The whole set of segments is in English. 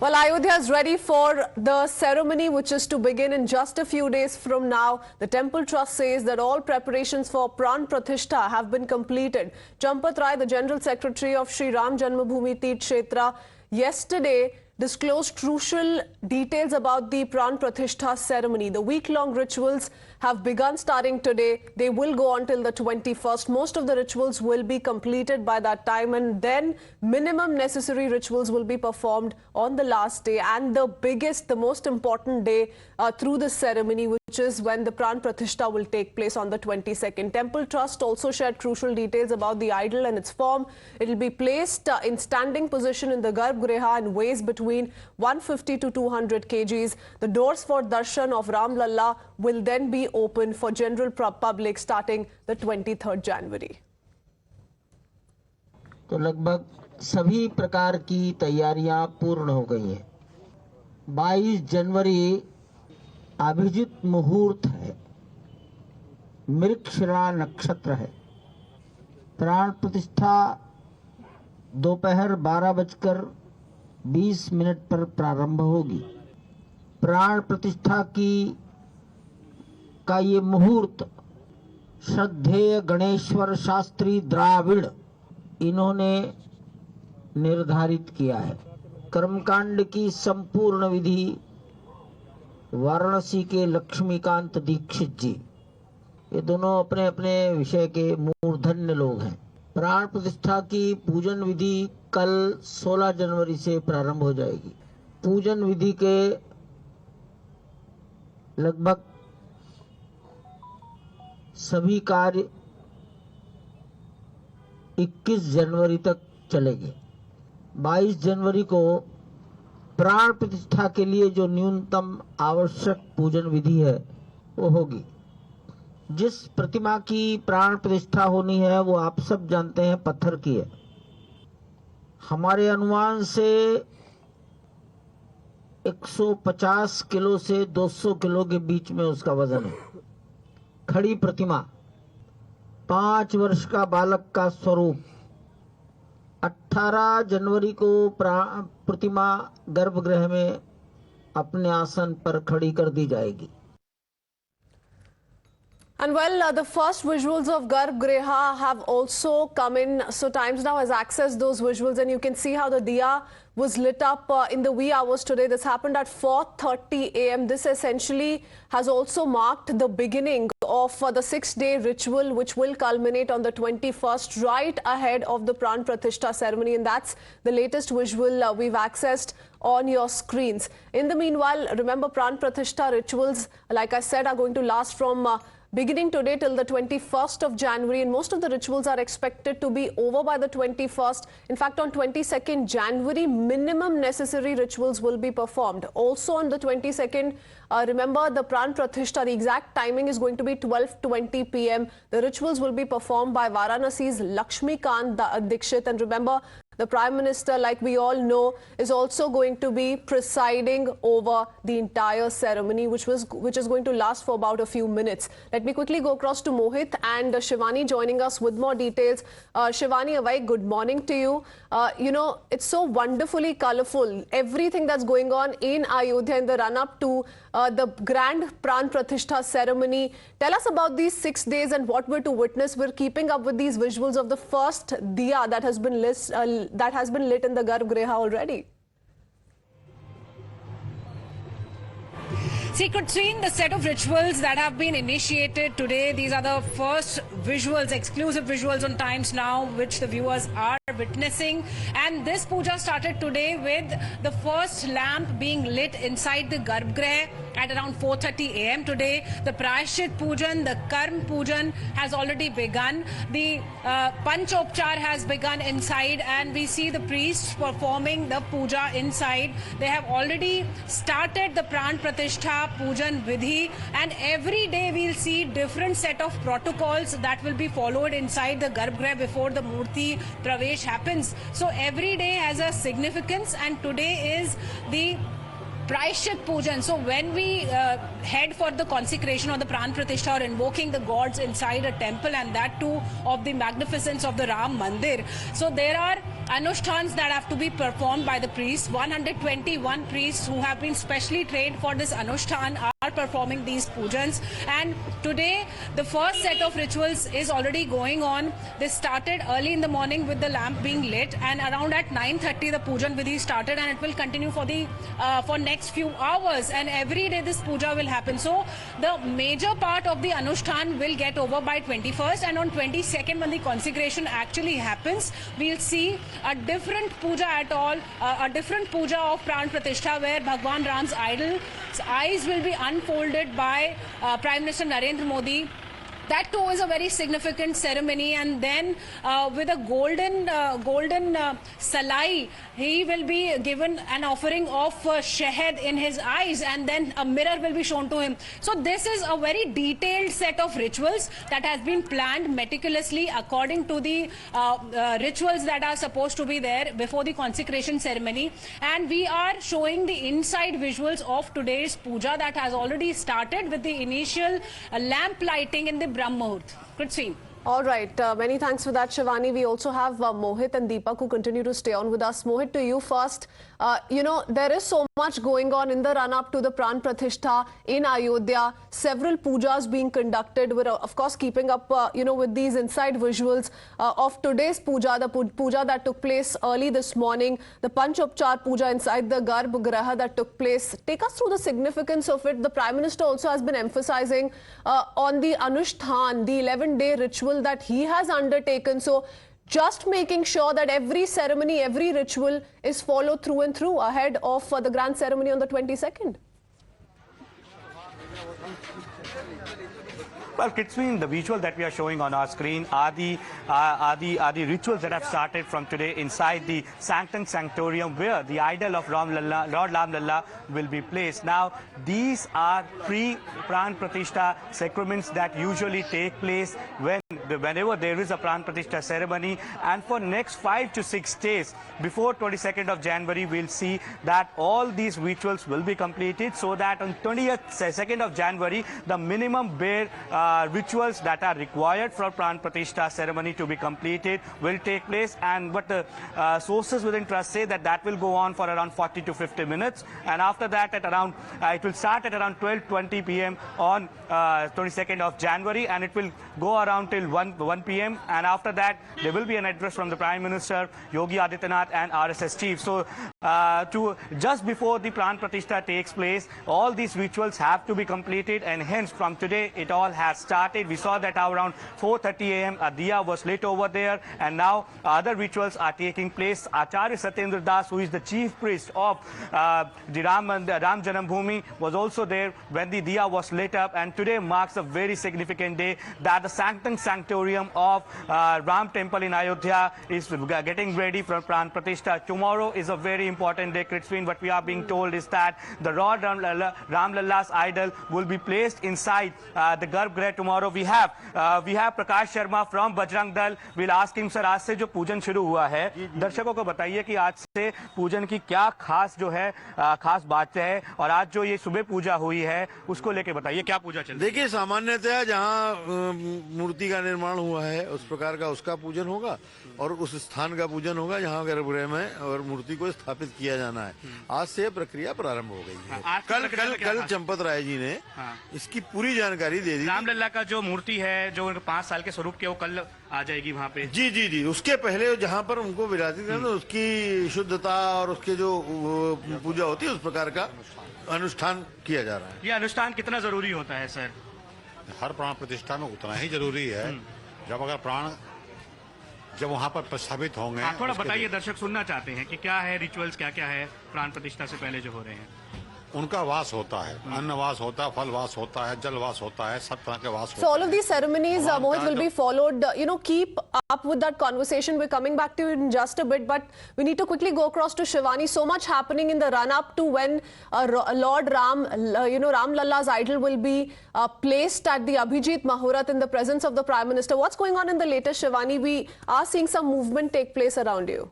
Well, Ayodhya is ready for the ceremony, which is to begin in just a few days from now. The temple trust says that all preparations for Pran Pratishtha have been completed. Champat Rai, the General Secretary of Sri Ram Janmabhoomi Teerth Kshetra, yesterday disclosed crucial details about the Pran Pratishtha ceremony. The week-long rituals have begun starting today. They will go on till the 21st. Most of the rituals will be completed by that time, and then minimum necessary rituals will be performed on the last day and the biggest, the most important day through the ceremony, which is when the Pran Pratishtha will take place on the 22nd. Temple Trust also shared crucial details about the idol and its form. It will be placed in standing position in the Garbhagriha and weighs between 150 to 200 kgs. The doors for darshan of Ram Lalla will then be open for general public starting the 23rd January. तो लगभग सभी प्रकार की तैयारियां पूर्ण हो गई हैं। 22 जनवरी अभिजित मुहूर्त है, मृगशिरा नक्षत्र है। प्राण प्रतिष्ठा दोपहर 12:20 पर प्रारंभ होगी। प्राण प्रतिष्ठा का ये मुहूर्त श्रद्धेय गणेश्वर शास्त्री द्राविड़ इन्होंने निर्धारित किया है। कर्मकांड की संपूर्ण विधि वाराणसी के लक्ष्मीकांत दीक्षित जी, ये दोनों अपने अपने विषय के मूर्धन्य लोग हैं। प्राण प्रतिष्ठा की पूजन विधि कल 16 जनवरी से प्रारंभ हो जाएगी। पूजन विधि के लगभग सभी कार्य 21 जनवरी तक चलेंगे। 22 जनवरी को प्राण प्रतिष्ठा के लिए जो न्यूनतम आवश्यक पूजन विधि है वो होगी। जिस प्रतिमा की प्राण प्रतिष्ठा होनी है वो आप सब जानते हैं पत्थर की है। हमारे अनुमान से 150 किलो से 200 किलो के बीच में उसका वजन है। खड़ी प्रतिमा 5 वर्ष का बालक का स्वरूप। 18 जनवरी को प्रतिमा गर्भगृह में अपने आसन पर खड़ी कर दी जाएगी। And well, the first visuals of Garbhagriha have also come in. So Times Now has accessed those visuals, and you can see how the diya was lit up in the wee hours today. This happened at 4:30 a.m. This essentially has also marked the beginning of the 6-day ritual, which will culminate on the 21st, right ahead of the Pran Pratishtha ceremony. And that's the latest visual we've accessed on your screens. In the meanwhile, remember, Pran Pratishtha rituals, like I said, are going to last from beginning today till the 21st of January, and most of the rituals are expected to be over by the 21st. In fact, on 22nd January, minimum necessary rituals will be performed. Also on the 22nd, remember, the Pran Pratishtha, the exact timing is going to be 12:20 p.m. The rituals will be performed by Varanasi's Lakshmikant Dikshit, and remember, the Prime Minister, like we all know, is also going to be presiding over the entire ceremony, which is going to last for about a few minutes. Let me quickly go across to Mohit and Shivani joining us with more details. Shivani, a very good morning to you. You know, it's so wonderfully colorful, everything that's going on in Ayodhya in the run-up to the grand Pran Pratishtha ceremony. Tell us about these 6 days and what we're to witness. We're keeping up with these visuals of the first diya that has been lit in the Garbhagriha already. So you could see in the set of rituals that have been initiated today. These are the first visuals, exclusive visuals on Times Now, which the viewers are witnessing. And this puja started today with the first lamp being lit inside the Garbhagriha at around 4:30 a.m. today. The Prayashchit Pujan, the Karm Pujan has already begun. The Panchopachara has begun inside, and we see the priests performing the puja inside. They have already started the Pran Pratishtha Pujan Vidhi, and every day we'll see different set of protocols that will be followed inside the Garbhagriha before the Murti Pravesh happens. So every day has a significance, and today is the Prayashchit Pujan. So when we head for the consecration or the Pran Pratishtha or invoking the gods inside a temple, and that too of the magnificence of the Ram Mandir, so there are anushtans that have to be performed by the priests. 121 priests who have been specially trained for this anushtan are performing these pujans. And today, the first set of rituals is already going on. They started early in the morning with the lamp being lit, and around at 9:30 the pujan vidhi started, and it will continue for next few hours. And every day this puja will happen. So the major part of the anushtan will get over by 21st, and on 22nd, when the consecration actually happens, we'll see a different puja a different puja of Pran Pratishtha, where Bhagwan Ram's idol's eyes will be unfolded by Prime Minister Narendra Modi. That too is a very significant ceremony, and then with a golden salai, he will be given an offering of shahed in his eyes, and then a mirror will be shown to him. So this is a very detailed set of rituals that has been planned meticulously according to the rituals that are supposed to be there before the consecration ceremony. And we are showing the inside visuals of today's puja that has already started with the initial lamp lighting in the Brahm Muhurt. Good scene. All right. Many thanks for that, Shivani. We also have Mohit and Deepak who continue to stay on with us. Mohit, to you first. There is so much going on in the run-up to the Pran Pratishtha in Ayodhya. Several pujas being conducted. We're, of course, keeping up, with these inside visuals of today's puja, the puja that took place early this morning, the Panchopachara Puja inside the Garbhagriha that took place. Take us through the significance of it. The Prime Minister also has been emphasizing on the Anushthan, the 11-day ritual that he has undertaken. So just making sure that every ceremony, every ritual is followed through and through ahead of the grand ceremony on the 22nd. Well, Kitsween, the visual that we are showing on our screen are the rituals that have started from today inside the Sanctum Sanctorium, where the idol of Lord Ram Lalla will be placed. Now, these are pre-Pran Pratishtha sacraments that usually take place whenever there is a Pran Pratishtha ceremony, and for next 5 to 6 days before 22nd of January, we'll see that all these rituals will be completed, so that on 22nd of January, the minimum bare rituals that are required for Pran Pratishtha ceremony to be completed will take place. And what the sources within trust say that will go on for around 40 to 50 minutes, and after that it will start at around 12:20 p.m. on 22nd of January, and it will go around till 1 p.m. and after that there will be an address from the Prime Minister Yogi Adityanath and RSS chief. So just before the Pran Pratishtha takes place, all these rituals have to be completed, and hence from today it all has started. We saw that around 4:30 a.m. a diya was lit over there, and now other rituals are taking place. Acharya Satyendra Das, who is the chief priest of the Ram Janambhoomi, was also there when the diya was lit up, and today marks a very significant day that the Sanctum Sanctorium of Ram Temple in Ayodhya is getting ready for Pran Pratishtha. Tomorrow is a very important day, Kritwin. What we are being told is that the Lord Ram Lalla's idol will be placed inside the Garbhagriha tomorrow. We have Prakash Sharma from Bajrang Dal. We'll ask him, sir, आज से जो पूजन शुरू हुआ है, दर्शकों को बताइए कि आज से पूजन की क्या खास खास बात है, और आज जो ये सुबह पूजा हुई है उसको लेके बताइए क्या पूजा चल रही है। देखिए, सामान्यतः जहाँ मूर्ति का निर्माण हुआ है उस प्रकार का उसका पूजन होगा, और उस स्थान का पूजन होगा जहाँ गर्भगृह में और मूर्ति को स्थापित किया जाना है। आज से यह प्रक्रिया प्रारंभ हो गई है। कल चंपत राय जी ने इसकी पूरी जानकारी दे दी। रामलला का जो मूर्ति है, जो 5 साल के स्वरूप की, वो कल आ जाएगी वहाँ पे। जी। उसके पहले जहाँ पर उनको विराजित करना, उसकी शुद्धता और उसके जो पूजा होती है उस प्रकार का अनुष्ठान किया जा रहा है। ये अनुष्ठान कितना जरूरी होता है सर? हर प्राण प्रतिष्ठा में उतना ही जरूरी है। जब वहाँ पर प्रस्थापित होंगे। थोड़ा बताइए, दर्शक सुनना चाहते हैं कि क्या है रिचुअल्स, क्या है प्राण प्रतिष्ठा से पहले जो हो रहे हैं। उनका वास होता है, अन्न वास होता है, फल वास होता है, जल वास होता है, सब तरह के वास होते हैं। So all of these ceremonies, Mohit, will be followed. Keep up with that conversation. We're coming back to you in just a bit, but we need to quickly go across to Shivani. So much happening in the run-up to when Lord Ram, Ram Lalla's idol will be placed at the Abhijit Mahurat in the presence of the Prime Minister. What's going on in the latest, Shivani? We are seeing some movement take place around you.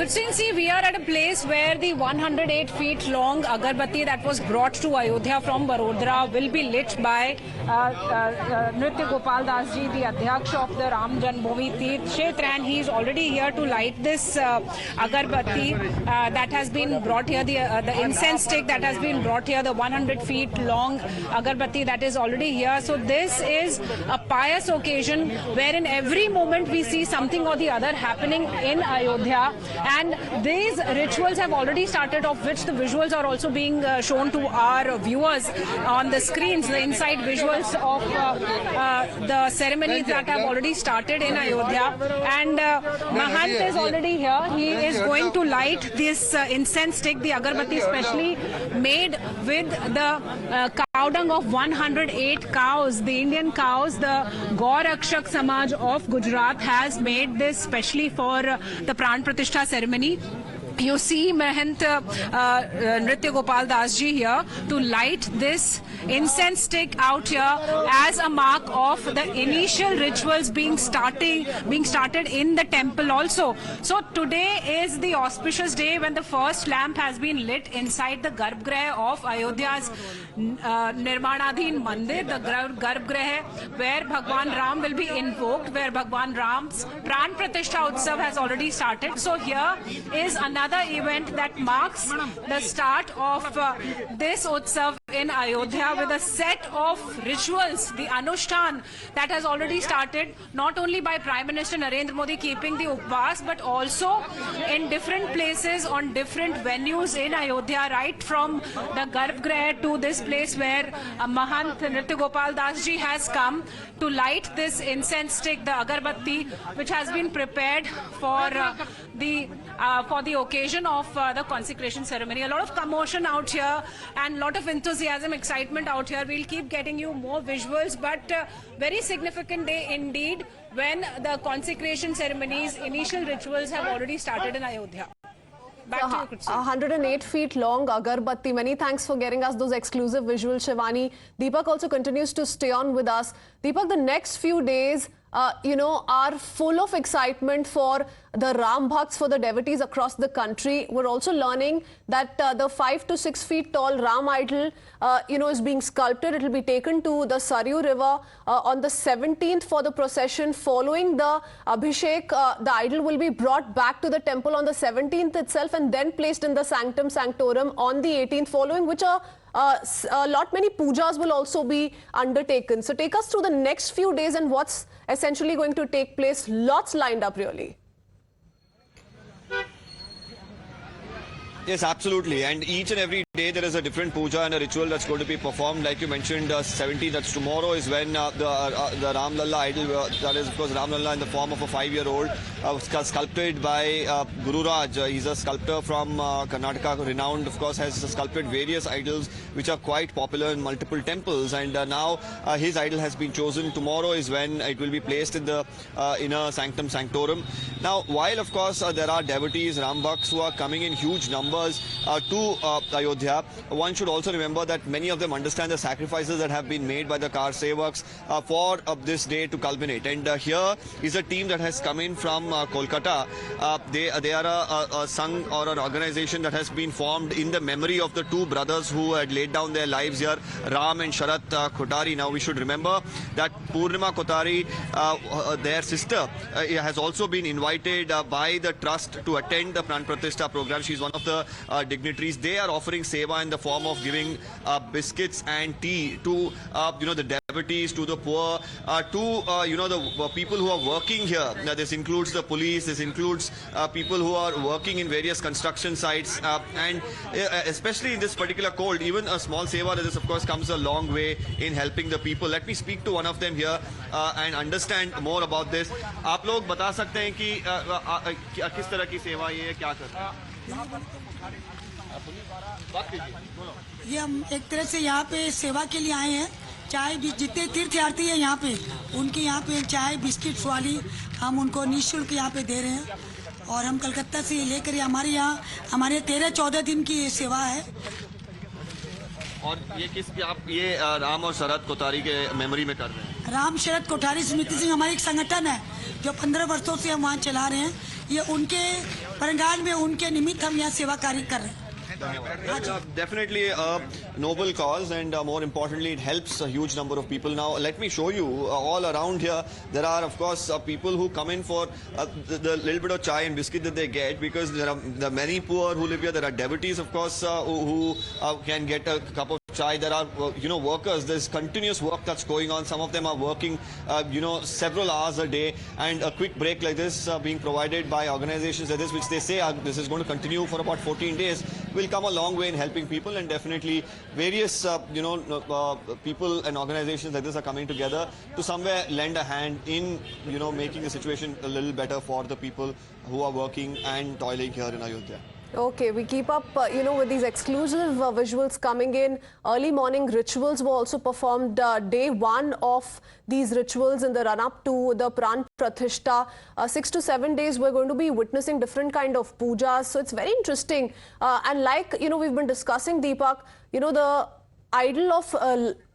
Christine, see, we are at a place where the 108 feet long agarbatti that was brought to Ayodhya from Barodara will be lit by Nritya Gopal Das ji, the Adhyaksh of the Ram Janmabhoomi Tirth Kshetra, and he is already here to light this agarbatti that has been brought here, the incense stick that has been brought here, the 100 feet long agarbatti that is already here. So this is a pious occasion wherein every moment we see something or the other happening in Ayodhya, and these rituals have already started, of which the visuals are also being shown to our viewers on the screens, the inside visuals of the ceremonies that have already started in Ayodhya. And Mahant is already here. He is going to light this incense stick, the agarbatti specially made with the cow dung of 108 cows, the Indian cows. The Gaur Rakshak Samaj of Gujarat has made this specially for the Pran Pratishtha ceremony. You see Mahant Nritya Gopal Das ji here to light this incense stick out here as a mark of the initial rituals being started in the temple also. So today is the auspicious day when the first lamp has been lit inside the Garbhagriha of Ayodhya's Nirmanadhin Mandir, the Garbhagriha, where Bhagwan Ram will be invoked, where Bhagwan Ram's Pran Pratishtha Utsav has already started. So here is another event that marks the start of this Utsav in Ayodhya with a set of rituals, the Anushtan that has already started, not only by Prime Minister Narendra Modi keeping the Upvas, but also in different places on different venues in Ayodhya, right from the Garbhagriha to this place where Mahant Nritya Gopal Das ji has come to light this incense stick, the agarbatti, which has been prepared for the occasion of the consecration ceremony. A lot of commotion out here and a lot of enthusiasm, excitement out here. We'll keep getting you more visuals, but very significant day indeed when the consecration ceremonies, initial rituals have already started in Ayodhya. Back to you, Christine. 108 feet long agarbatti. Many thanks for getting us those exclusive visuals, Shivani. Deepak also continues to stay on with us. Deepak, the next few days are full of excitement for the Ram Bhakts, for the devotees across the country. We're also learning that the 5 to 6 feet tall Ram idol, is being sculpted. It will be taken to the Saryu River on the 17th for the procession. Following the Abhishek, the idol will be brought back to the temple on the 17th itself and then placed in the Sanctum Sanctorum on the 18th, following which many pujas will also be undertaken. So take us through the next few days and what's essentially going to take place. Lots lined up, really. Yes, absolutely. And each and every day there is a different puja and a ritual that's going to be performed. Like you mentioned, 17th, that's tomorrow, is when the Ram Lalla idol, that is of course Ram Lalla in the form of a 5-year-old, sculpted by Guru Raj. He's a sculptor from Karnataka, renowned, of course, has sculpted various idols which are quite popular in multiple temples. And now his idol has been chosen. Tomorrow is when it will be placed in the inner Sanctum Sanctorum. Now, while of course there are devotees, Ram Bhakts, who are coming in huge numbers to Ayodhya, one should also remember that many of them understand the sacrifices that have been made by the car sevaks for this day to culminate. And here is a team that has come in from Kolkata. They are a Sangh or an organization that has been formed in the memory of the two brothers who had laid down their lives here, Ram and Sharat Kotari. Now we should remember that Purnima Kotari, their sister, has also been invited by the trust to attend the Pran Pratishtha program. She's one of the dignitaries. They are offering seva in the form of giving biscuits and tea to the devotees, to the poor, to the people who are working here. Now, this includes the police, this includes people who are working in various construction sites, and especially in this particular cold, even a small seva like this of course comes a long way in helping the people. Let me speak to one of them here and understand more about this. आप लोग बता सकते हैं कि किस तरह की सेवा ये है, क्या करते हैं? ये हम एक तरह से यहाँ पे सेवा के लिए आए हैं। चाय भी जितने तीर्थयात्री हैं यहाँ पे, उनके यहाँ पे चाय बिस्किट्स वाली हम उनको निःशुल्क यहाँ पे दे रहे हैं। और हम कलकत्ता से लेकर हमारे यहाँ हमारे 13-14 दिन की ये सेवा है। और ये आप ये राम और शरद कोतारी के मेमोरी में कर रहे हैं? राम शरद कोठारी समिति सिंह हमारी एक संगठन है जो 15 वर्षों से हम वहाँ चला रहे हैं। ये उनके प्रांगण में उनके निमित्त हम यहाँ सेवा कार्य कर रहे हैं। Definitely a noble cause, and more importantly, it helps a huge number of people. Now, let me show you all around here. There are, of course, people who come in for the little bit of chai and biscuit that they get, because there are many poor who live here. There are devotees, of course, who can get a cup of chai. There are, workers. There's continuous work that's going on. Some of them are working, several hours a day, and a quick break like this being provided by organizations like this, which they say this is going to continue for about 14 days, will come a long way in helping people. And definitely various people and organizations like this are coming together to somewhere lend a hand in making the situation a little better for the people who are working and toiling here in Ayodhya. Okay, we keep up, with these exclusive visuals coming in. Early morning rituals were also performed. Day one of these rituals in the run-up to the Pran Pratishtha. 6 to 7 days, we're going to be witnessing different kind of pujas. So it's very interesting. And like, we've been discussing, Deepak, the idol of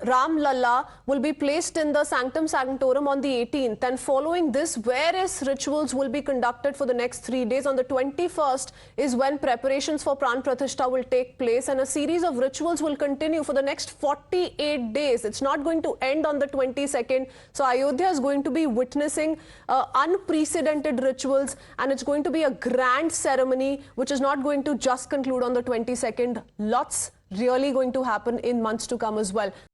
Ram Lalla will be placed in the Sanctum Sanctorum on the 18th, and following this, various rituals will be conducted for the next 3 days. On the 21st is when preparations for Pran Pratishtha will take place, and a series of rituals will continue for the next 48 days. It's not going to end on the 22nd. So Ayodhya is going to be witnessing unprecedented rituals, and it's going to be a grand ceremony which is not going to just conclude on the 22nd. Lots really going to happen in months to come as well.